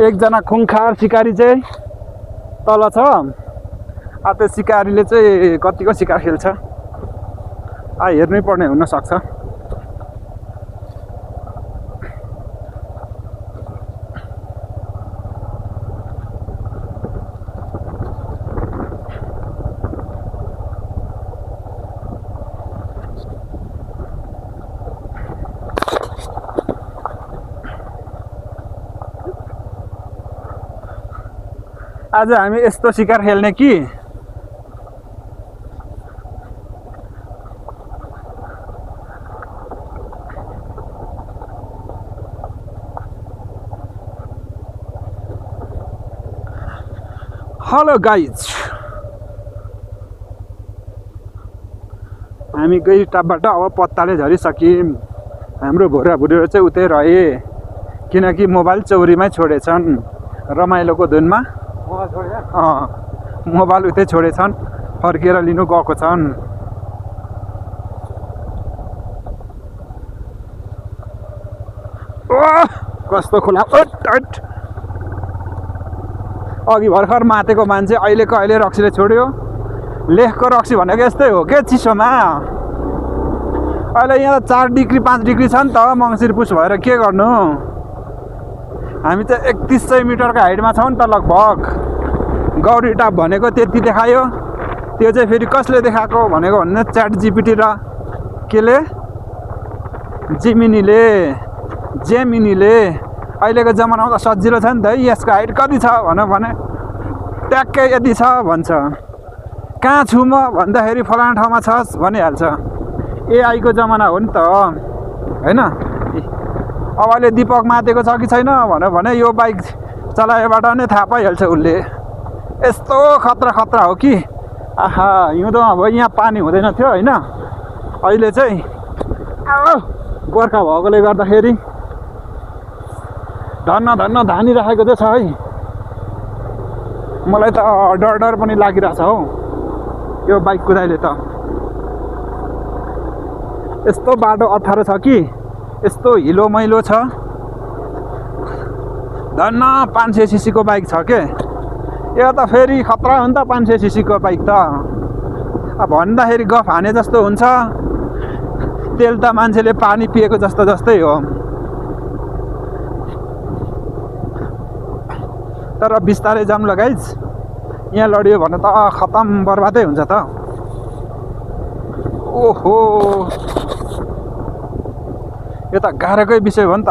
एकजना खुङखार सिकारी चाहिँ तल छ। त्यो सिकारीले चाहिँ कतिको शिकार खेल्छ हेर्नै पर्ने हुन सक्छ। आज हामी यस्तो शिकार खेल्ने कि हेलो गाइज, हामी गई टापबाट अब पत्ताले झरिसक्यौँ। हाम्रो भुराभुरीहरू चाहिँ उतै रहे किनकि मोबाइल चौरीमै छोडेछन्। रमाइलोको धुनमा मोबाइल उतै छोडेछन्, फर्केर लिनु गएको छन्। कस्तो खुला अघि भर्खर मातेको मान्छे अहिलेको अहिले रक्सीले छोड्यो। लेखको रक्सी भनेको यस्तै हो के चिसोमा। अहिले यहाँ 4 डिग्री 5 डिग्री छ नि त मङ्सिर पुस भएर के गर्नु। हामी त 3100 मिटरको हाइटमा छौँ नि त लगभग। गौरी टाप भनेको त्यति देखायो, त्यो चाहिँ फेरि कसले देखाएको भनेको भन्ने च्याट जिपिटी र केले जेमिनीले अहिलेको जमानामा त सजिलो छ नि त। यसको हाइट कति छ भने ट्याक्कै यति छ भन्छ। कहाँ छु म भन्दाखेरि फलाना ठाउँमा छस् भनिहाल्छ। एआईको जमाना हो नि त होइन। अब अहिले दिपक मातेको छ कि छैन भने यो बाइक चलाएबाट नै थाहा पाइहाल्छ उसले। यस्तो खतरा हो कि आहा, हिउँदोमा भयो यहाँ पानी हुँदैन थियो होइन। अहिले चाहिँ गोर्खा भएकोले गर्दाखेरि धन्न धानिराखेको चाहिँ छ है। मलाई त डर पनि लागिरहेछ हौ यो बाइक कुदाइले त। यस्तो बाटो अप्ठ्यारो छ कि यस्तो हिलो मैलो छ। धन्न 500 सीसीको बाइक छ के। यो त फेरि खतरा हो नि त 500 सीसीको बाइक त। अब भन्दाखेरि गफ हाने जस्तो हुन्छ। तेल त मान्छेले पानी पिएको जस्तै हो। तर बिस्तारै जाम लगाइज, यहाँ लडियो भने त खतम बर्बादै हुन्छ त। ओहो, यो त गाह्रोकै विषय हो नि त।